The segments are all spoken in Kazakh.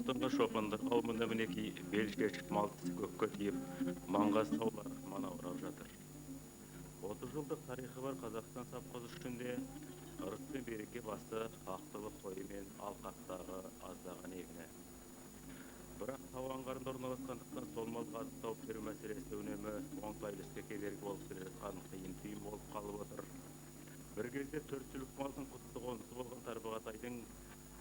Алтынғы шопандар қауымында мінекей бел шешіп малтысы көкке тиіп, маңғаз таулар манауырап жатыр. 30 жылдық тарихы бар Қазақстан совхозы үшінде ырыс пен береке басты ақтылық қойы мен алқаптағы аздаған егіні. Бірақ тау аңғарында орналасқандықтан сол малға азық тауып беру мәселесі үнемі оңтайлы іске кедергі болып келе жатқан қиын түйін болып қалып отыр. Bir кезде 4 түлік малдың құтты қонысы болған Тарбағатайдың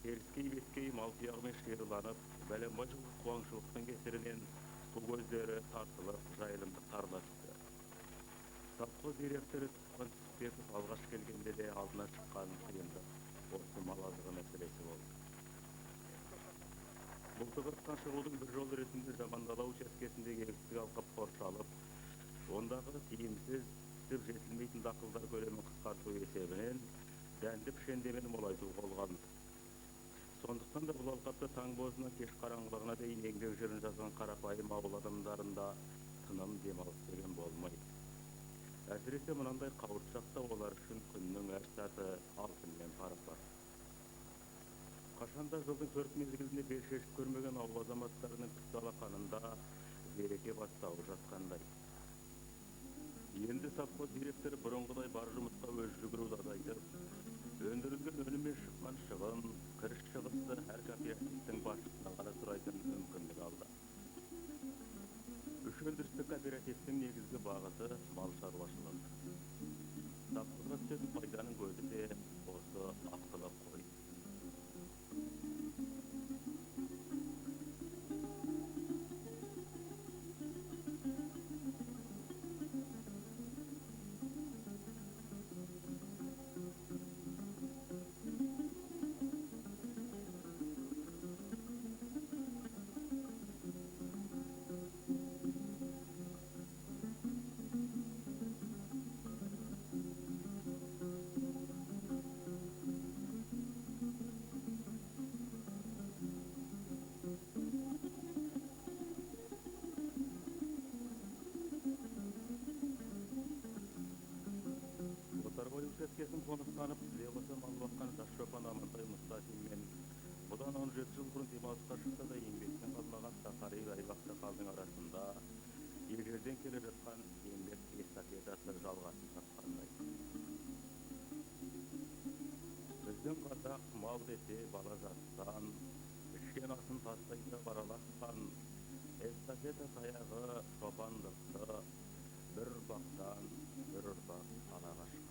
теріскей беткей мал тұяғымен шиырланып, бәленбай жылғы қуаңшылықтың кесірінен су көздері тартылып, жайылымдық тарыла түсті. Совхоз директоры Тұтқан Түсіпбеков алғаш келгенде де алдына шыққан қиындық осы мал азығы мәселесі болды. Бұлтығырттан шығудың бір жол ретінде Жамандала учаскесіндегі егістік алқап қоршалып, ондағы тиімсіз пісіп жетілмейтін дақылдар көлемін қысқарту есебінен дәнді пішендемені молайту қолға алынды. Сондықтан да бұл алқапта таң бозынан кеш қараңғылығына дейін еңбек жырын жазған қарапайым ауыл адамдарында тыным демалыс деген болмайды. Әсіресе мынандай қауырт шақта олар үшін күннің әр сәті алтынмен пара-пар. Қашанда жылдың 4 мезгілінде бел шешіп көрмеген ауыл азаматтарының түс алақанында береке бастауы жатқандай. Енді совхоз директоры бұрынғыдай бар жұмысқа өз жүгіруді азайтып, өндірілген өнім мен шыққан шығын, кіріс шығысты әр кооперативтің басшысына ғана сұрайтын мүмкіндік алды. Үш өндірістік кооперативтің негізгі бағыты мал шаруашылығы. Совхозға түсетін пайданың көзі де осы ақтылық қой. Учаскесін қоныстанып, тізе қоса мал баққан жас шопан Амантай Мұстафин мен бұдан 17 жыл бұрын демалысқа шықса да еңбектен қалмаған Сахари айлақты қалдың арасында ежелден келе жатқан еңбек эстафетасы жалғасын тапқандай. Біздің қазақ мал десе бала жастан, ішкен асын тастайды бараласқан, эстафета таяғы шопандықты бір ұрпақтан бір ұрпақ ала қашқан.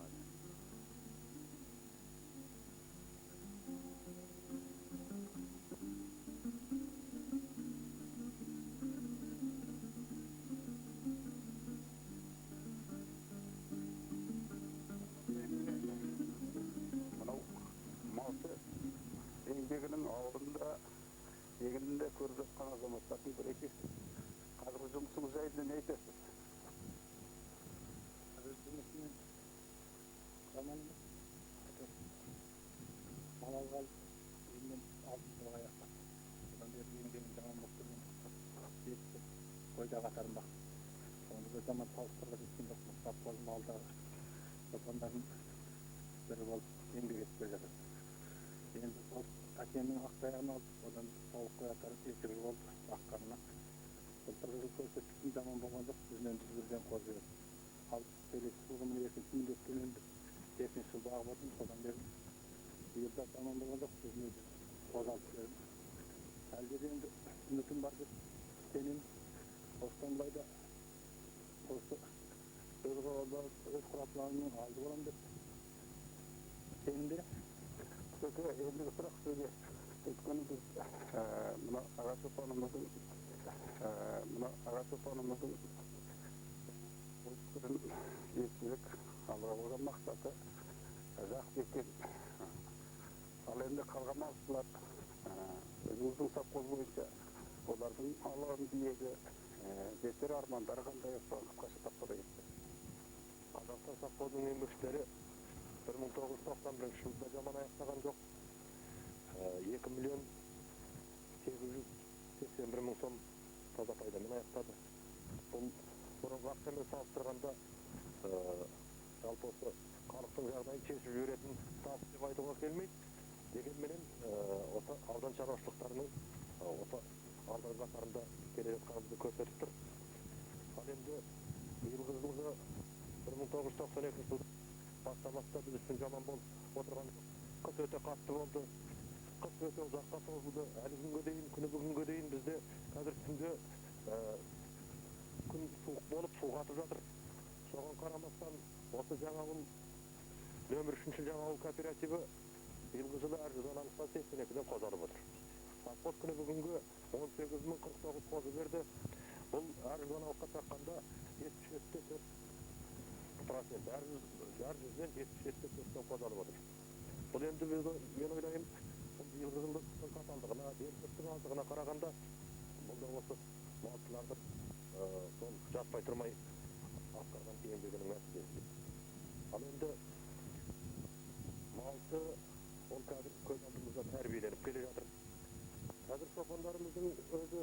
Еңбегінің ауылында, егінінде көріп жатқан азаматтардың бірі. Қазіргі жұмысыңыз жайында не айтасыз? Қазіргі жұмысымен жаманымыз. Мал алғалы елмен 6 жылға аяқтап. Содан бері еңбегім жаман болып тұрмын. Қойда қатарында. Соңғы заман салыстыруға жеткен жоқпын. Совхоз малдағы шопандардың бірі болып еңбек етіп келе жатыр. Енді сол әкемнің ақтаяғын алып, одан тауық қоятарып 2 жыл болды баққанына. Былтырғы жыл көрсеткішім жаман болған жоқ, жүзінен жүрген қозы еді. Ал келесі жылғы міне 2-ші міндетпен енді 5-ші жыл бағып отырмын, содан бері биыл да жаман болған жоқ, жүзінен қозы алып бердім. Әлде де енді үмітім бар деп сенемін. Осыдан былай да осы өз құрапларымның алды боламын деп сенімдемін. Ендігі сұрақ сөзге өткені біз мына аға шопанымыздың өткірін естілік алға қойған мақсаты жақсы екен. Ал енді қалған малшылар өзіңіздің совхоз бойынша олардың алған биегі жетер армандары қандай соны қысқаша тапсыра кетті. Қазақстан совхозының еңбекшілері 1991 жылда жаман аяқтаған жоқ. 2 миллион 881 мың сом таза пайдамен аяқтады. Бұл бұрынғы ақшамен салыстырғанда жалпы осы халықтың жағдайын шешіп жіберетін табыс деп айтуға келмейді. Дегенменен осы аудан шаруашылықтарының осы алдыңғы қатарында келе жатқанымызды көрсетіп тұр. Ал енді биылғы жылғы 1992 жыл бастамақта біз үшін жаман болып отырған қыс өте қатты болды. Қыс өте ұзаққа созылды. Әлі күнге дейін, күні бүгінге дейін бізде қазір түнде күн суық болып су қатып жатыр. Соған қарамастан осы Жаңауыл нөмір 3-ші Жаңауыл кооперативі биылғы жылы әр жылдан алыстан 82-ден қозғалып отыр. Совхоз күні бүгінгі 18.049 қозы берді. Бұл әр жылдан алысқа таққанда 77,4%. Әр жүзден 77,4%-тен қозғалып отыр. Бұл енді мен ойлайым, биылғы жылдың қаталдығына, беріктіктің аздығына қарағанда, бұл да осы малшылардың сол жатпай тұрмай атқарған еңбегінің нәтижесі. Ал енді малшы ол қазір көз алдымызда тәрбиеленіп келе жатыр. Қазір шопандарымыздың өзі,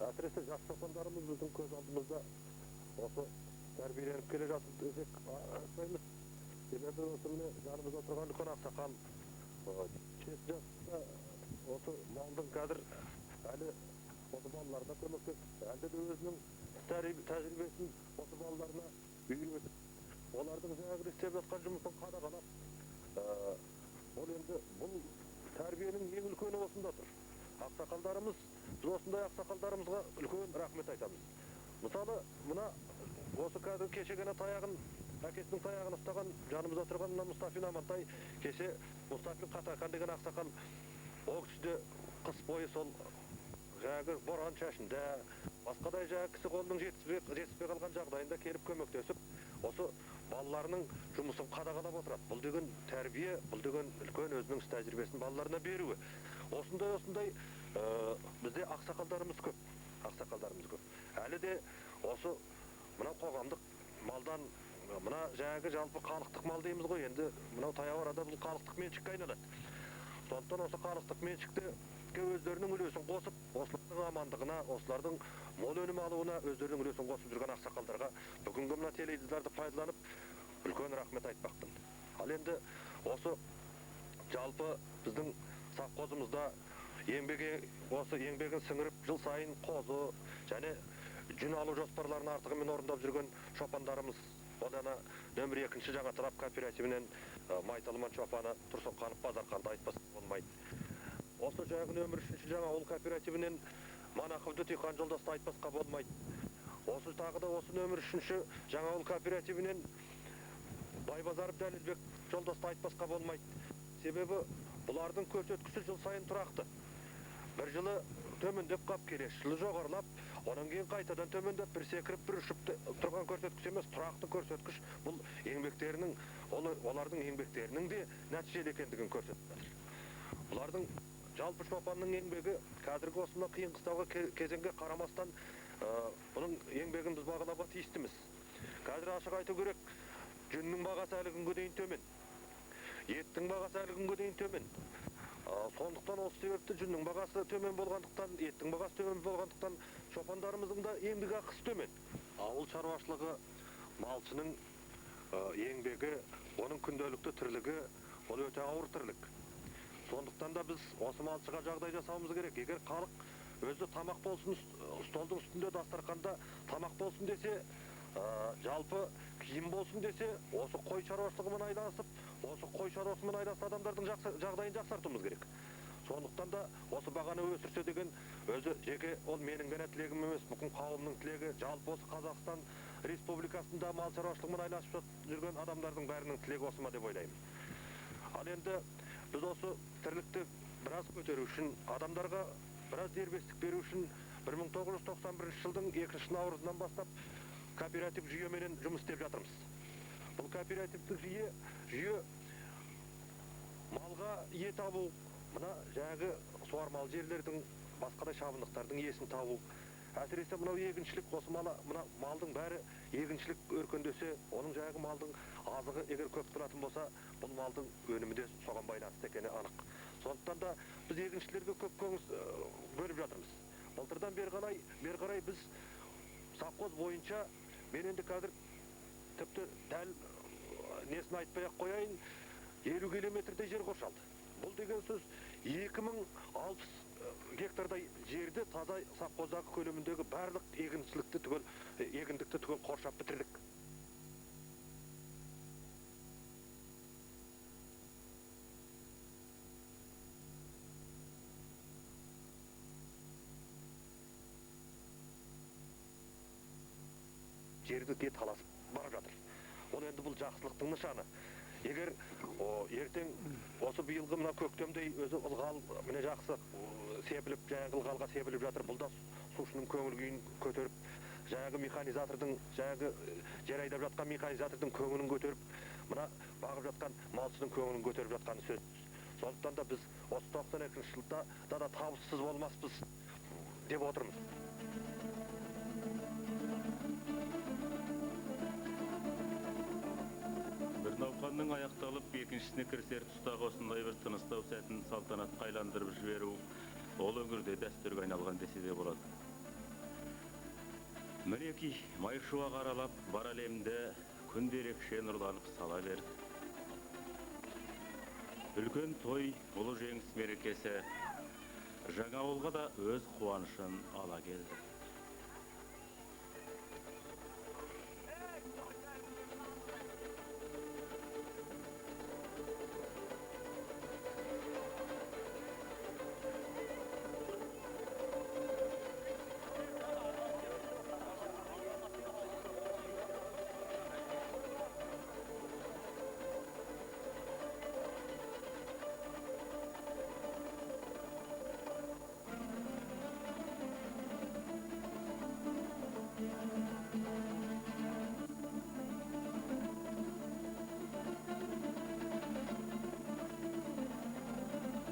әсіресе жас шопандарымыз біздің көз алдымызда осы тәрбиеленіп келе жатыр десек айтпаймыз. Себебі осы міне жанымызда тұрған үлкен ақсақал 7 жаста осы малдың қазір әлі осы балаларына көмектесіп, әлде де өзінің тәжірибесін осы балаларына үйретіп, олардың жаңағы істеп жатқан жұмысын қадағалап, ол енді бұл тәрбиенің ең үлкені осында тұр. Ақсақалдарымыз, біз осындай ақсақалдарымызға үлкен рахмет айтамыз. Мысалы, мына осы қазір кеше ғана таяғын, әкесінің таяғын ұстаған жанымызда тұрған мына Мұстафин Амантай, кеше Мұстафин Қатархан деген ақсақал, ол кісі де қыс бойы сол жаңағы боран шашында, басқадай жаңағы кісі қолының жетіспей қалған жағдайында келіп көмектесіп, осы балаларының жұмысын қадағалап отырады. Бұл деген тәрбие, бұл деген үлкен өзінің іс тәжірибесін балаларына беруі. Осындай бізде ақсақалдарымыз көп. Әлі де осы мына қоғамдық малдан, мына жаңағы жалпы халықтық мал дейміз ғой, енді мынау таяу арада бұл халықтық меншікке айналады. Сондықтан осы халықтық меншікте өздерінің үлесін қосып, осылардың амандығына, осылардың мол өнім алуына өздерінің үлесін қосып жүрген ақсақалдарға бүгінгі мына теледидарды пайдаланып үлкен рахмет айтпақпын. Ал енді осы жалпы біздің совхозымызда осы еңбегін сіңіріп жыл сайын қозы және жүн алу жоспарларын артығымен орындап жүрген шопандарымыз, ол ана нөмір 2-ші Жаңаталап кооперативінен Майталман шопаны Тұрсынқанов Базарханды айтпасақ болмайды. Осы жаңағы нөмір 3-ші Жаңауыл кооперативінен Манақовды Тиқан жолдасты айтпасқа болмайды. Осы тағы да осы нөмір 3-ші Жаңауыл кооперативінен Байбазаров Дәлелбек жолдасты айтпасқа болмайды. Себебі бұлардың көрсеткіші жыл сайын тұрақты. Бір жылы төмендеп қап, келесі жылы жоғарылап, онан кейін қайтадан төмендеп, бір секіріп, бір ұшып тұрған көрсеткіш емес, тұрақты көрсеткіш. Бұл еңбектерінің, олардың еңбектерінің де нәтижелі екендігін көрсетіп жатыр. Бұлардың жалпы шопанның еңбегі қазіргі осындай қиын қыстауға кезеңге қарамастан бұның еңбегін біз бағалауға тиістіміз. Қазір ашық айту керек, жүннің бағасы әлі күнге дейін төмен, еттің бағасы әлі күнге дейін төмен. Сондықтан осы себепті жүннің бағасы төмен болғандықтан, еттің бағасы төмен болғандықтан шопандарымыздың да еңбек ақысы төмен. Ауыл шаруашылығы малшының еңбегі, оның күнделікті тірлігі, ол өте ауыр тірлік. Сондықтан да біз осы малшыға жағдай жасауымыз керек. Егер халық өзі тамақ болсын, столдың үстінде дастарханда тамақ болсын десе, жалпы киім болсын десе, осы қой шаруашылығымен айналысып, осы қой шаруасымен айналысқан адамдардың жағдайын жақсартуымыз керек. Сондықтан да осы бағаны өсірсе деген өзі жеке ол менің ғана тілегім емес, бүкіл қауымның тілегі, жалпы осы Қазақстан Республикасында мал шаруашылығымен айналысып жүрген адамдардың бәрінің тілегі осы ма деп ойлаймын. Ал енді біз осы тірлікті біраз көтеру үшін, адамдарға біраз дербестік беру үшін 1991 жылдың 2 наурызынан бастап кооператив жүйеменен жұмыс істеп жатырмыз. Бұл кооперативтік жүйе малға ие табу, мына жаңағы суармалы жерлердің, басқадай шабындықтардың иесін табу. Әсіресе мынау егіншілік, осы мына малдың бәрі егіншілік өркендесе, оның жаңағы малдың азығы егер көп тұратын болса, бұл малдың өнімі де соған байланысты екені анық. Сондықтан да біз егіншілерге көп көңіл бөліп жатырмыз. Былтырдан бері қарай біз совхоз бойынша, мен енді қазір тіпті дәл несін айтпай-ақ қояйын, 50 километрдей жер қоршалды. Бұл деген сөз гектардай жерді таза совхоздагы көлөмүндөгү барлык эгинчиликти түгөл эгиндикти түгөл коршап битирдик. Жерді де таласып барып жатыр. Ол енді бұл жақсылықтың нышаны. Егер ертең осы биылғы мына көктемдей өзі ылғал міне жақсы себіліп, жаңағы ылғалға себіліп жатыр. Бұл да сушының көңіл күйін көтеріп, жаңағы механизатордың, жаңағы жер айдап жатқан механизатордың көңілін көтеріп, мына бағып жатқан малшының көңілін көтеріп жатқаны сөзсіз. Сондықтан да біз осы 92 жылда да табыссыз болмаспыз деп отырмыз. Науқанның аяқталып, екіншісіне кірісер тұстағы осындай бір тыныстау сәтін салтанатқа айландырып жіберу ол өңірде дәстүрге айналған десе де болады. Мінеки майшуақ аралап бар әлемді күнде ерекше нұрланып сала берді. Үлкен той, ұлы жеңіс мерекесі жаңа ауылға да өз қуанышын ала келді.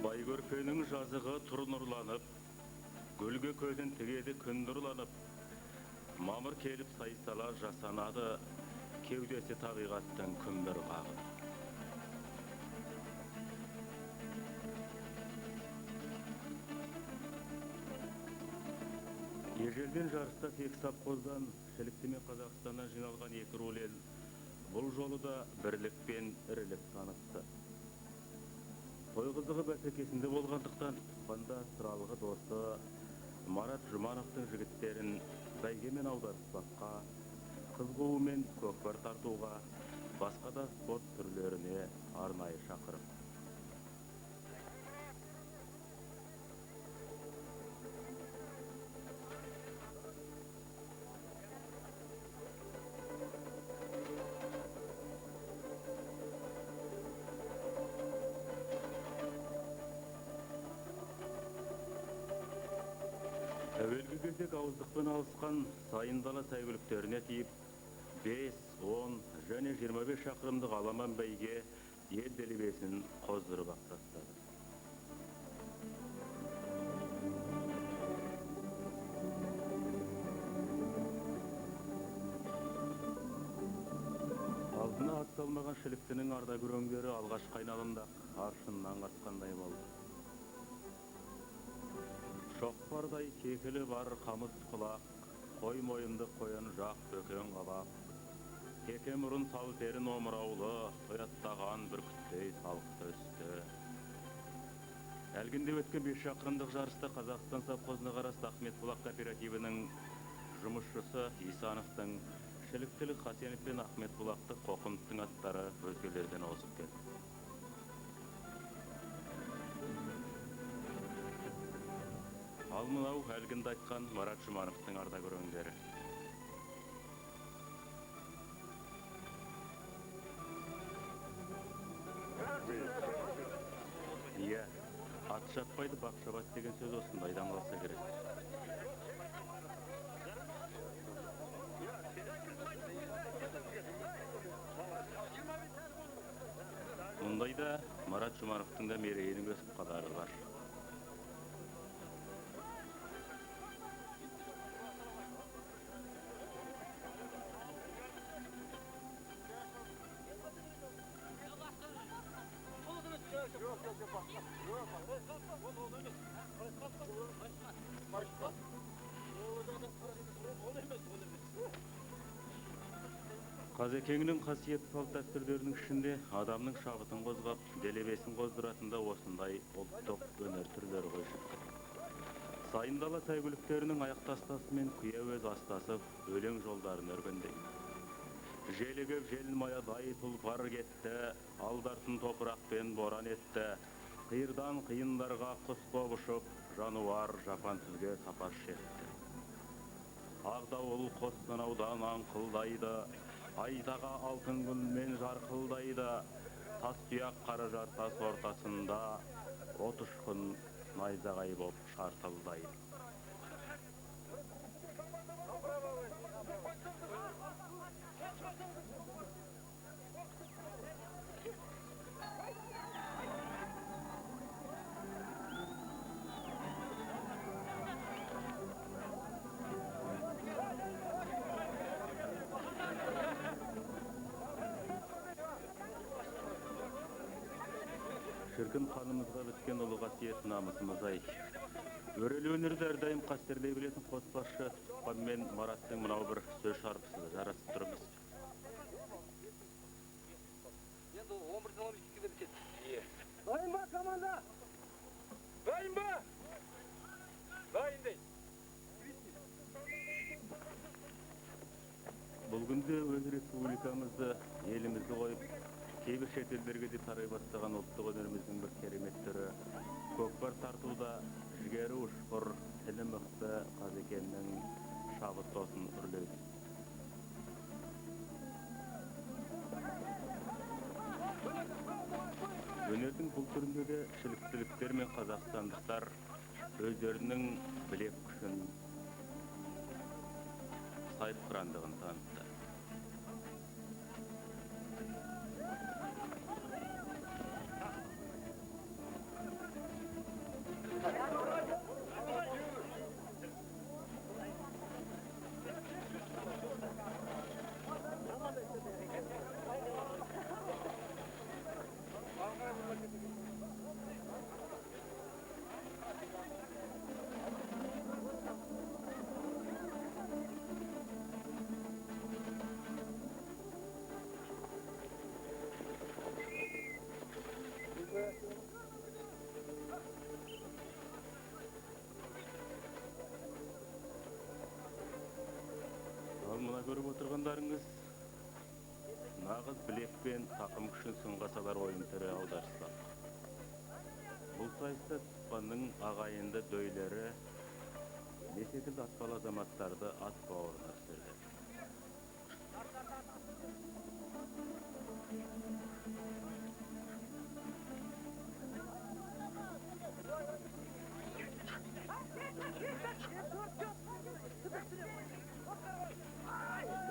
Байкөрпенің жазығы тұр нұрланып, гүлге көзін тігеді күн нұрланып, мамыр келіп сайсала жасанады, кеудесі табиғаттың күмбір қағып. Ежелден жарыста тек совхоздан, Шіліктеме Қазақстаннан жиналған екі рул ел бұл жолы да бірлік пен ірілік танытты. Той қызығы бәсекесінде болғандықтан тұтқанда сыралғы досы Марат Жұмановтың жігіттерін бәйгемен аударыспаққа, қыз қуу мен көкпар тартуға, басқа да спорт түрлеріне арнайы шақырып. Әуелгі кезек ауыздықпен алысқан сайын дала сәйгүліктеріне тиіп, 5, 10 және 25 шақырымдық аламан бәйге ел делебесін қоздырып ақтастады. Алдына ат салмаған Шіліктінің ардагүреңдері алғашқы айналымда аршыннан қартқандай болды. Шоқпардай кекілі бар қамыс құлақ, қой мойынды қоян жақ бөкен қабақ, теке мұрын сал терін омыраулы, тояттаған бір күттей салықты үсті. Әлгінде өткен 5 шақырымдық жарыста Қазақстан совхозына қарасты Ахметбұлақ кооперативінің жұмысшысы Исановтың, Шіліктілік Хасенов пен Ахметбұлақты Қоқымовтың аттары өзгелерден озып келді. Ал мынау әлгінде айтқан Марат Жұмановтың ардагүреңдері. Иә, ат шаппайды, бақ шабады деген сөз осындайдан қалса керек. Мұндайда Марат Жұмановтың да мерейінің өсіп қалары бар. Қазекеңнің қасиетті салт дәстүрлерінің ішінде адамның шабытын қозғап, делебесін қоздыратында осындай ұлттық өнер түрлері ғой шықты. Сайын дала сәйгүліктерінің аяқтастасы мен күйеуөз астасы өлең жолдарын өргендей. Желігіп желмаядай тұлпар кетті, алдартын топырақпен боран етті. Қиырдан қиындарға құс боп ұшып, жануар жапан түзге сапар шекті. Ағдауыл Қостанаудан аңқылдайды, айдаға алтын гүлмен жарқылдайды. Тас тұяқ қаражар тас ортасында, от ұшқын найзағай боп шартылдайды. Шіркін қанымызға біткен ұлы қасиет намысымыз-ай. Өрелі өнерді әрдайым қастерлей білетін қосбасшы Тұтқан мен Мараттың мынау бір сөз шарпысы жарасып тұрмыз. Енді 11-12-ге де бітеді. Дайын ба, команда? Дайын ба? Дайын дейді. Бұл күнде өз республикамызды, елімізді қойып, кейбір шетелдерге де тарай бастаған ұлттық өнеріміздің бір керемет түрі көкпар тартуда жігері ұшқыр, тілі мықты Қазекеннің шабыт тосын үрлейді. Өнердің бұл түрінде де шіліктіліктер мен қазақстандықтар өздерінің білек күшін, сайыпқырандығын танытты. Ал мына көріп отырғандарыңыз нағыз білек пен тақым күшін сынға салар ойын түрі аударыспақ. Бұл сайыста Тұтқанның ағайынды дөйлері не секілді атпал азаматтарды ат бауырына түсірді.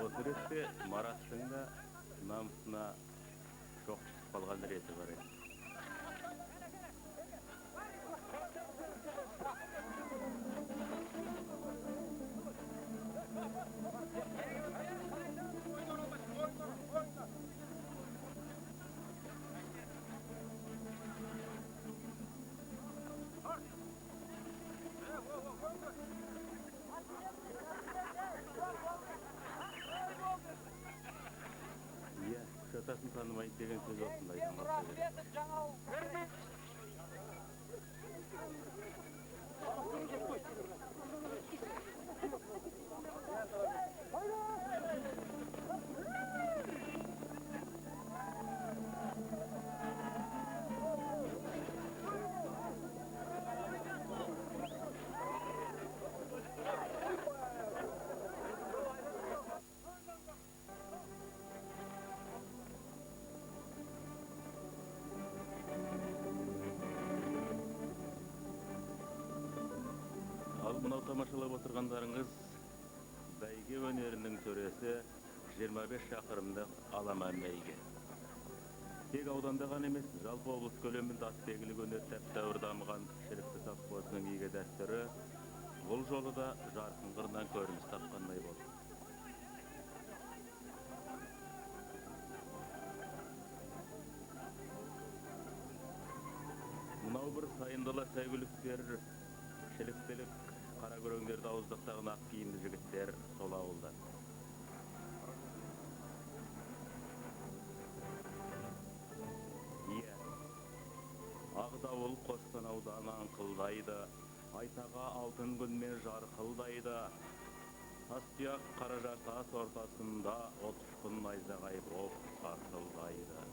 Осы ретте Мараттың да намысына шоқ түсіп қалған реті бар еді. Иә, шатасын танымайды деген сөз осындайдан басталады. Ал мынау тамашалап отырғандарыңыз бәйге өнерінің төресі 25 шақырымдық аламан бәйге. Тек ауданда ғана емес, жалпы облыс көлемінде атбегілік өнер тәп-тәуір дамыған шілікті совхозының игі дәстүрі бұл жолы да жарқын қырынан көрініс тапқандай болды. Мынау бір сайындала сәйгүліктер, шіліктілік, қара көреңдерді ауыздықтағын ақ киімді жігіттер сол ауылда. Иә, Ағдауыл Қостанаудан аңқылдайды, Айтаға алтын күнмен жарқылдайды. Тас тұяқ қаражар тас ортасында ұшқын найзағай боп сартылдайды.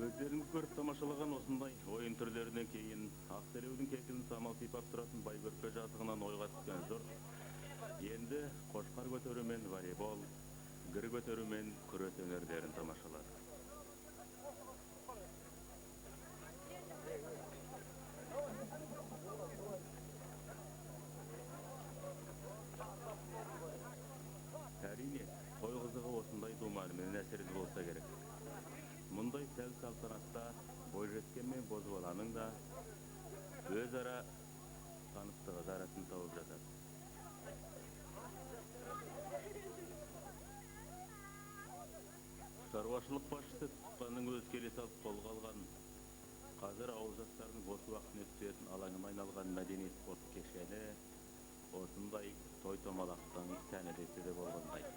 Өздеріңіз көріп тамашалаған осындай ойын түрлерінен кейін Ақселеудің кекілін самал сипап тұратын Байгөрпе жазығынан ойға түскен жұрт енді қошқар көтеру мен волейбол, гір көтеру мен күрес өнерлерін тамашалады. Әрине, той қызығы осындай думанымен әсерлі болса керек. Мұндай сәл салтанатта бойжеткен мен бозбаланың да өзара таныстығы жарасын тауып жатады. Шаруашылық басшысы тұтқанның өз келе салып қолға алған, қазір ауыл жастарының бос уақытын өткізетін алаңына айналған мәдени спорт кешені осындай той-томалақтың сәні десе де болғандай.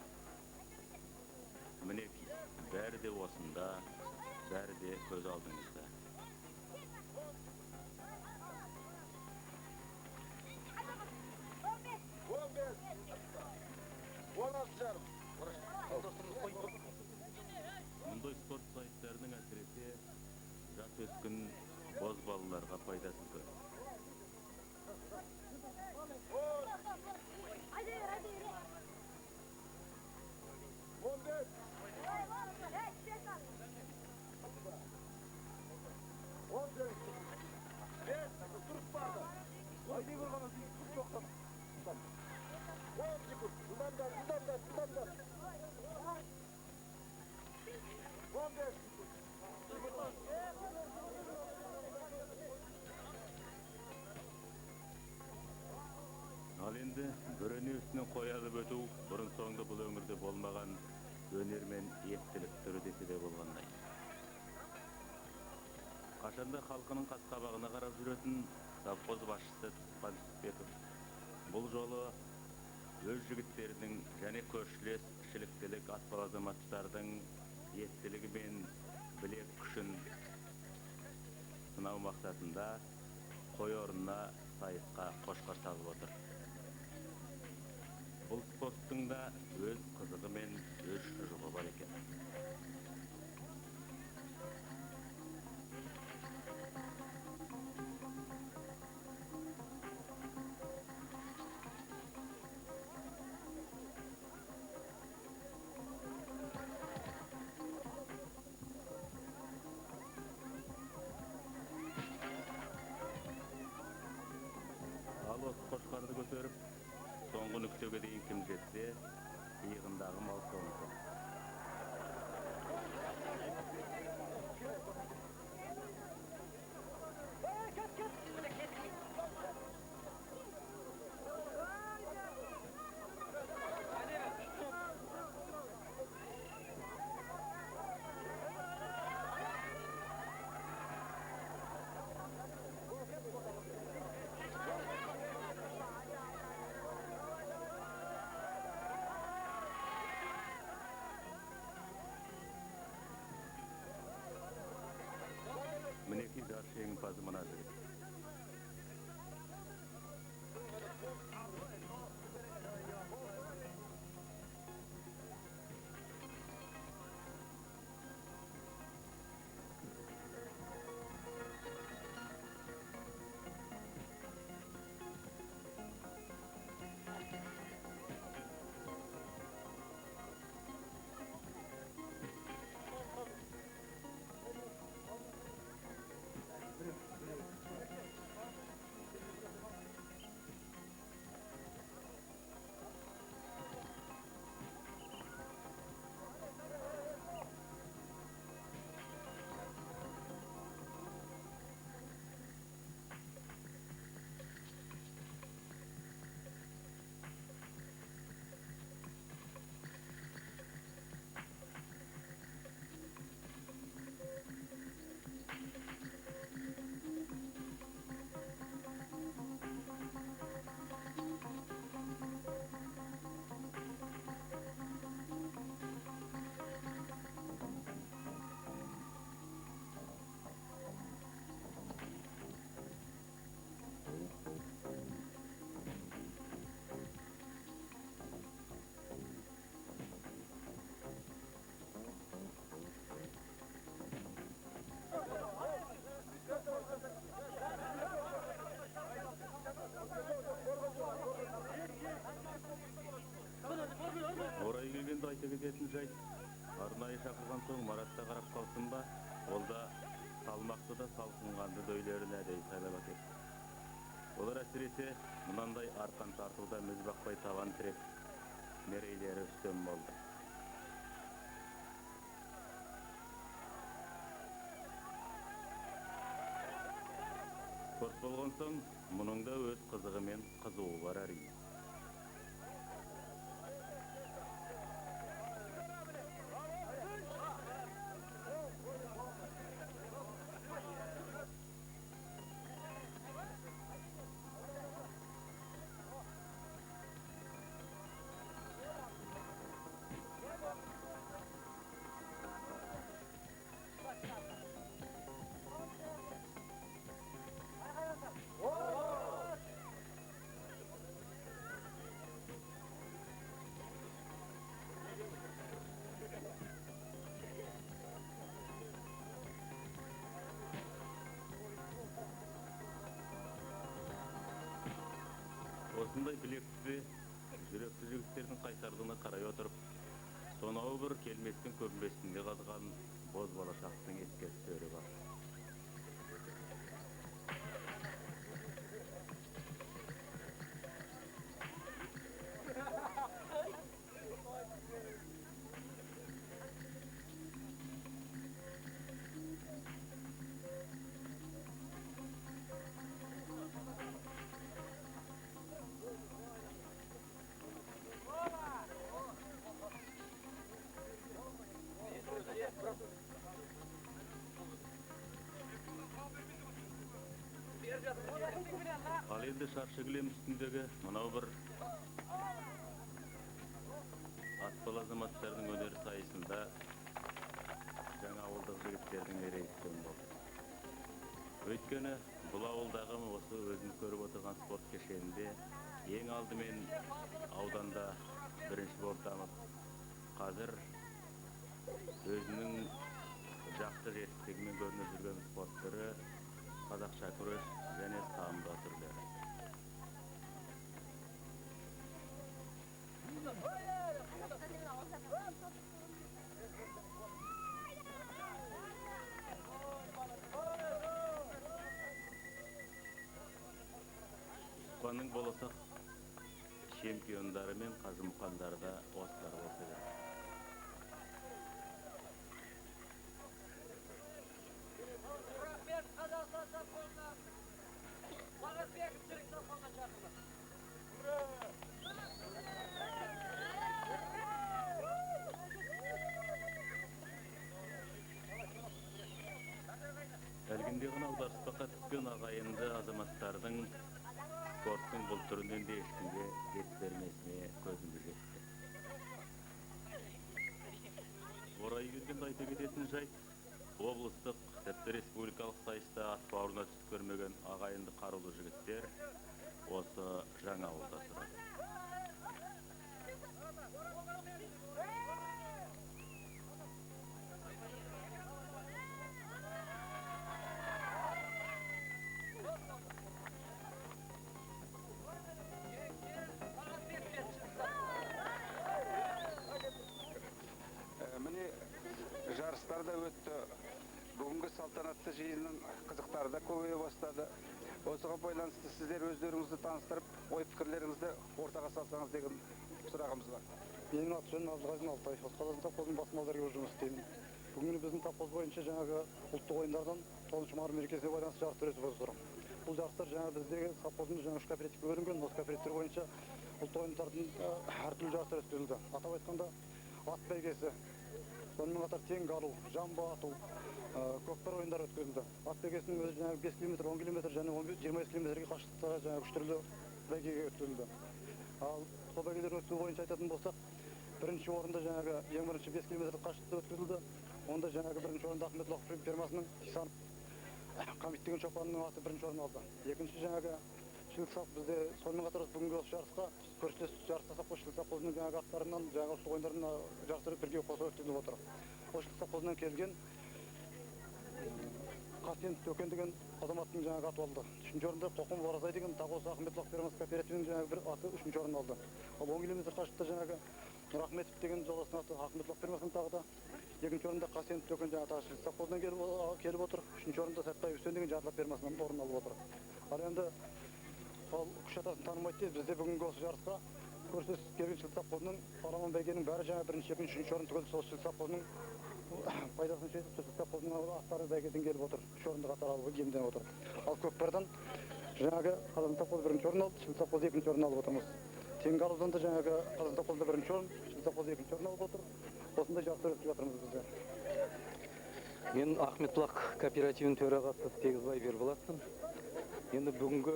Мінекей, бәрі де осында, бәрі де көз алдыңызда. Мұндай спорт сайыстарының әсіресе жас өскін боз балаларға пайдасы көп. Ал енді бүрене үстінен қоялып өту бұрын соңды бұл өңірде болмаған өнер мен естілік түрі десе де болғандай. Қашанда халқының қас-қабағына қарап жүретін совхоз басшысы Тұтқан Түсіпбеков бұл жолы өз жігіттерінің және көршілес шіліктілік атпал азаматтардың естілігі мен білек күшін сынау мақсатында қой орнына сайысқа қошқар салып отыр. Бұл спорттың да өз қызығы мен өз шұжығы бар екен. Ал осы қошқарды көтеріп соңғы нүктеге дейін кім жетсе, иығындағы мал сонысы. Мінекей жас жеңімпазы мына жігіт. Маратта қарап қалсын ба, ол да салмақты да салқынғанды дөйлеріне дей сайлап әкетті. Олар әсіресе мынандай арқан тартуда міз бақпай табан тіреп мерейлері үстем болды. Спорт болған соң, мұның да өз қызығы мен қызуы бар әрине. Осындай білекті, жүректі жігіттердің қайсарлығына қарай отырып, сонау бір келместің көмбесінде қазған боз балашақтың ескерткіштері бар. Ал енді шаршы кілем үстіндегі мынау бір атпал азаматтардың өнер сайысында жаңа ауылдық жігіттердің мерейісі болды. Өйткені бұл ауылдағы осы өзіміз көріп отырған спорт кешенінде ең алдымен ауданда бірінші болып дамып, қазір өзінің жақсы жетістігімен көрініп жүрген спорт түрі қазақша күрес және самбо түрлері. Испанның болашақ чемпиондары мен қажымұқандары да осылар болса керек. Әлгінде ғана аударыспаққа түскен ағайынды азаматтардың спорттың бұл түрінен де ешкімге ет бермесіне көзіміз жетті. Орайы келгенде айта кететін жайт, облыстық, тіпті республикалық сайыста ат бауырына түсіп көрмеген ағайынды қарулы жігіттер осы жаңа ауылда тұрады. Міне жарыстар да өтті. Бүгінгі салтанатты жиынның қызықтары да көбейе бастады. Осыған байланысты сіздер өздеріңізді таныстырып, ой пікірлеріңізді ортаға салсаңыз деген сұрағымыз бар. Менің аты жөнім Абдылғазин Алтай. Осы Қазақстан совхозының бас малдары жұмыс істеймін. Бүгін біздің совхоз бойынша жаңағы ұлттық ойындардан 9 мамыр мерекесіне байланысты жарыстар өтіп отыр. Бұл жарыстар жаңа біздегі совхоздың жаңа 3 кооперативке бөлінген. Осы кооперативтер бойынша ұлттық ойындардың әртүрлі жарыстар өткізілді. Атап айтқанда ат бәйгесі, сонымен қатар теңге алу, жамбы ату, көкпар ойындары өткізілді. Ат бәйгесінің өзі жаңағы 5 км, 10 км және 25 км-ге қашықтықта жаңағы 3 түрлі бәйгеге өткізілді. Ал сол бәйгелер өткізу бойынша айтатын болсақ, бірінші орында жаңағы ең бірінші 5 км қашықтықта өткізілді. Онда жаңағы бірінші орында Ахметлақов фермасының Тисанов Қамит деген шопанның аты бірінші орын алды. Екінші жаңағы Шілсақ бізде сонымен қатар бүгінгі осы жарысқа көршілес жарыстасақ Шілсақ қолының жаңағы аттарынан жаңағы ұлттық ойындарына жарыстар бірге қоса өткізіліп отыр. Шілсақ қолынан келген Қасен Төкен деген азаматтың жаңағы аты алды. Үшінші орында Тоқым Оразай деген тағы осы Ахметлақов фермасы кооперативінің жаңағы бір аты үшінші орын алды. Ал 10 км қашықтықта жаңағы Нұрахметов деген жолдастың аты Ахметов фирмасының тағы да. Екінші орында Қасенов деген жаңа тағы совхоздан келіп отыр. Үшінші орында Сәтбаев Үсен деген Жарлап фирмасынан орын алып отыр. Ал енді ол күш атасын танымайды дейді. Бізде бүгінгі осы жарысқа көрсетіс келген Шілік совхозының Парамон бәйгенің бәрі жаңа бірінші, екінші, үшінші орын түгел сол Шілік совхозының пайдасын шешіп Шілік совхозының аттары бәйгеден келіп отыр. Үш орынды қатар алып иемденіп отыр. Ал Көкпардан жаңағы Қазан совхозы бірінші орын алды, Шілік совхозы екінші орын алып отырмыз. Теңгі алудан да жаңағы Қазан совхозы бірінші орын, Шілік совхозы екінші орын алып отыр. Осындай жарыстар өткізіп жатырмыз бізде. Мен Ахметбұлақ кооперативінің төрағасы Тегізбай Берболатпын. Енді бүгінгі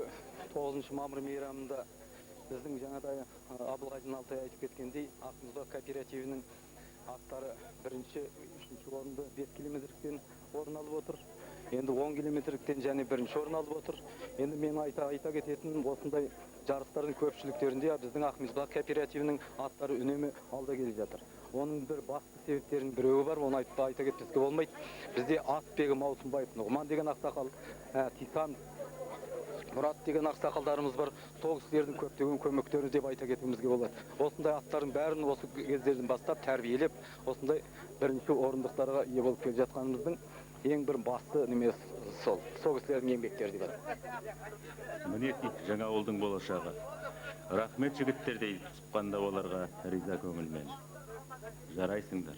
9 мамыр мейрамында біздің жаңадай Абылғазин Алтай айтып кеткендей, Ахметбұлақ кооперативінің аттары бірінші, үшінші орынды 5 километрліктен орын алып отыр. Енді 10 километрліктен және бірінші орын алып отыр. Енді мен айта кететін осындай жарыстардың көпшіліктерінде біздің Ахметбұлақ кооперативінің аттары үнемі алда келе жатыр. Оның бір басты себептерінің біреуі бар, оны айта кетпеске болмайды. Бізде Атбегі Маусымбаев, Нұғман деген ақсақал, Тисан Мұрат деген ақсақалдарымыз бар. Сол кісілердің көптеген көмектері деп айта кетуімізге болады. Осындай аттардың бәрін осы кездерден бастап тәрбиелеп, осындай бірінші орындықтарға ие болып келе жатқанымыздың ең бір басты немесі сол кісілердің еңбектері деп аталады. Мінеки жаңа ауылдың болашағы. Рахмет жігіттер дейді түсіпқанда оларға риза көңілмен. Жарайсыңдар.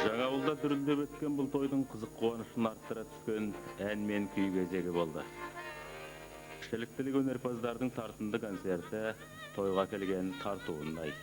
Жаңа ауылда дүрілдеп өткен бұл тойдың қызық қуанышын арттыра түскен ән мен күй кезегі болды. Шіліктілік өнерпаздардың тартынды концерті тойға келген тартуындай.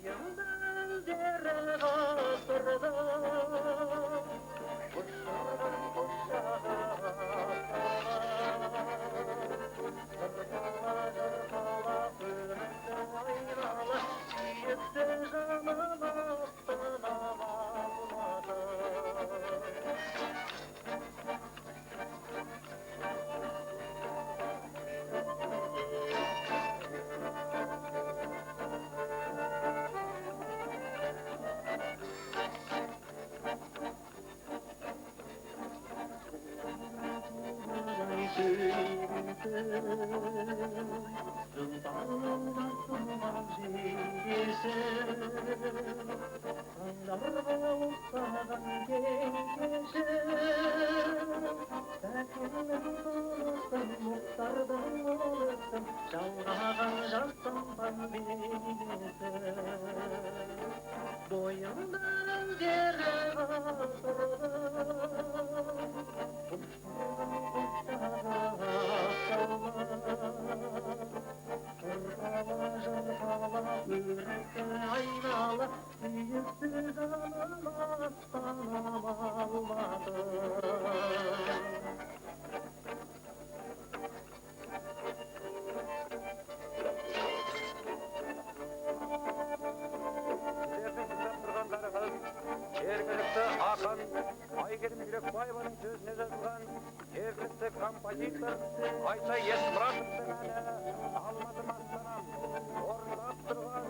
Boyundan dere asırda Kuşlardan kuşağa Hırpala hırpala Üründe aynalı Yiğitti canım aklına almadı Boyundan dere aynalı Yüzsüz anamazdan almadı Жергілікті ақын Айгерім Жүрекбаеваның сөзіне жазылған жергілікті композитор Айша Есмұратовтың әні Алматым астанам орындап тұрған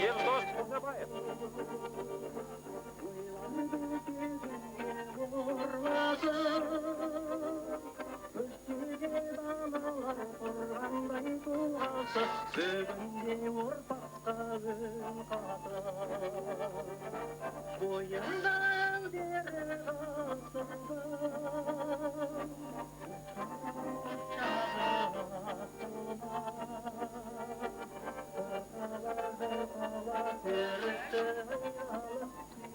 Елдос Мұнабаев. Бүгінде ұрпаққа үн қатар Бойында дері ғасырда Көрікті айналы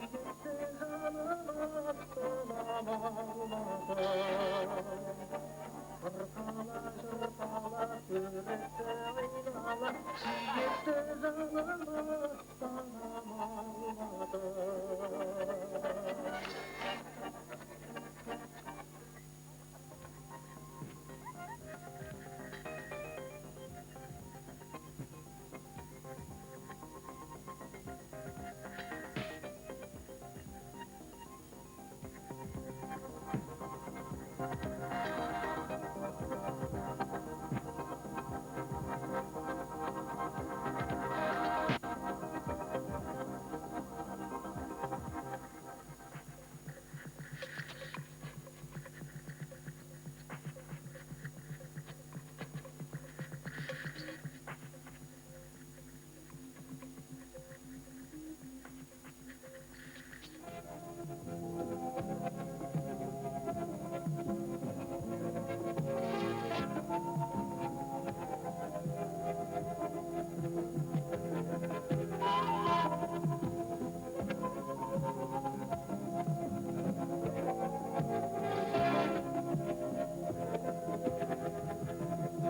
Сүйікті жаным астынан алмады Hırpala hırpala Körükte aynalı Siyekte canımı sanam almadı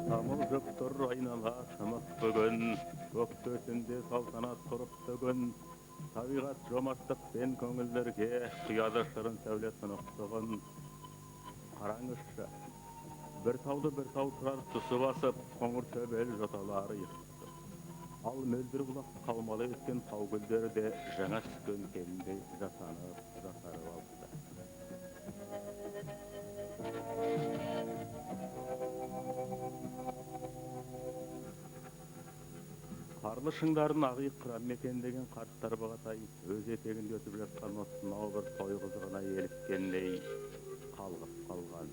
Тамылжып тұр айнала шымық бүгін, көк төсінде салтанат құрып бүгін. Табиғат жомарттықпен көңілдерге құяды шырын сәуле сынықтығын. Қараңызшы, бір тауды бір тау тұрар тұсы басып, қоңыр төбел жоталары йықты. Ал мөлдір бұлақ қалмалы өткен тау гүлдері де жаңа түскен келіндей жасанып алды. Қарлы шыңдарын ақиық қыран мекендеген қарттар бұғатай өз етегінде өтіп жатқан осынау бір той қызығына еліккендей қалғып қалған.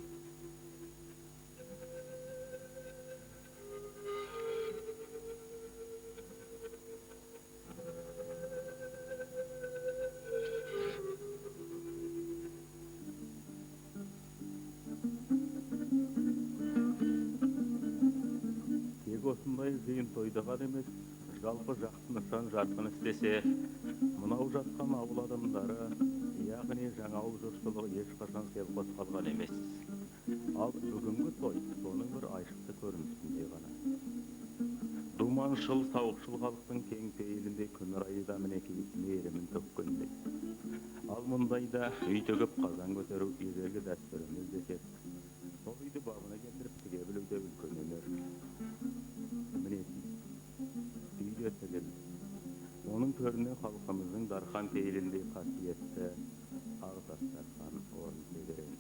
Тек осындай жиын тойда ғана емес, жалпы жақсы нышан жарқын істесе, мынау жатқан ауыл адамдары, яғни жаңа ауыл жұртшылығы ешқашан селқос қалған емес. Ал бүгінгі той соның бір айшықты көрінісінде ғана. Думаншыл, сауықшыл халықтың кең пейілінде күн райы да мінекей мейірімін төккендей. Ал мұндайда үй төгіп қазан көтеру ежелгі дәстүріміз десек, сол үйді бабына келтіріп тіге білуде үлкен өнер. Мінекей, үйде тігілді. Оның төріне халқымыздың дархан пейілінде қасиетті ағзат тартқан орын тегерен.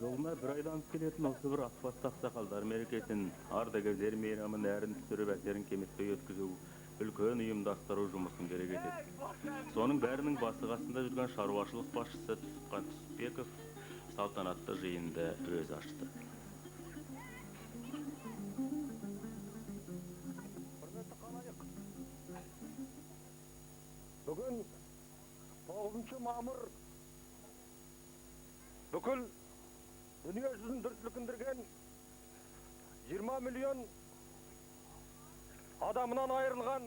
Жылына бір айланып келетін осы бір ақбас ақсақалдар мерекесін, ардагерлер мейрамын әрін түсіріп әсерін кемітпей өткізу, үлкен ұйымдастыру жұмысын керек етеді. Соның бәрінің басы қасында жүрген шаруашылық басшысы Түсіпхан Түсіпбеков салтанатты жиынды өзі ашты. Бүгін 9 мамыр бүкіл дүние жүзін дүрсілкіндірген 20 миллион адамынан айырылған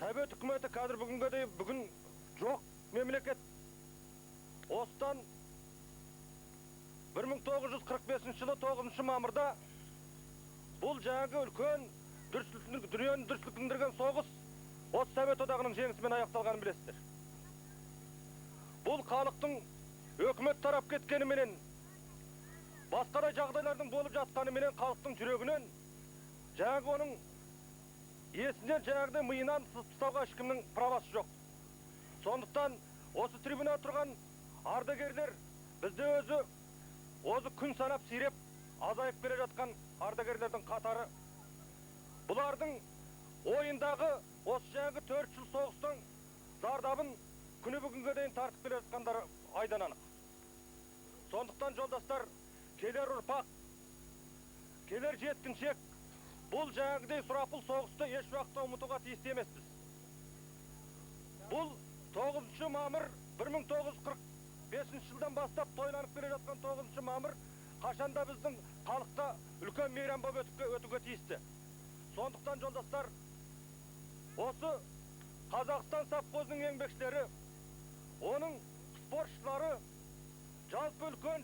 Совет үкіметі қазір бүгінге дейін бүгін жоқ мемлекет. Осыдан 1945 жылы 9 мамырда бұл жаңағы үлкен дүниені дүрсілкіндірген соғыс осы Совет одағының жеңісімен аяқталғанын білесіздер. Бұл халықтың өкімет тарап кеткеніменен, басқа да жағдайлардың болып жатқаныменен халықтың жүрегінен жаңағы оның есінен жаңағыдай миынан тастауға ешкімнің правасы жоқ. Сондықтан осы трибунада тұрған ардагерлер бізде өзі күн санап сиреп азайып келе жатқан ардагерлердің қатары. Бұлардың ойындағы осы жаңағы 4 жыл соғыстың зардабын күні бүгінге дейін тартып келе жатқандары айдан анық. Сондықтан жолдастар, келер ұрпақ, келер жеткіншек бұл жаңағыдай сұрапыл соғысты еш уақытта ұмытуға тиісті емеспіз. Бұл 9 мамыр 1945 жылдан бастап тойланып келе жатқан 9 мамыр қашанда біздің халықта үлкен мейрам болып өтуге тиісті. Сондықтан жолдастар, осы Қазақстан совхозының еңбекшілері, оның спортшылары, жалпы үлкен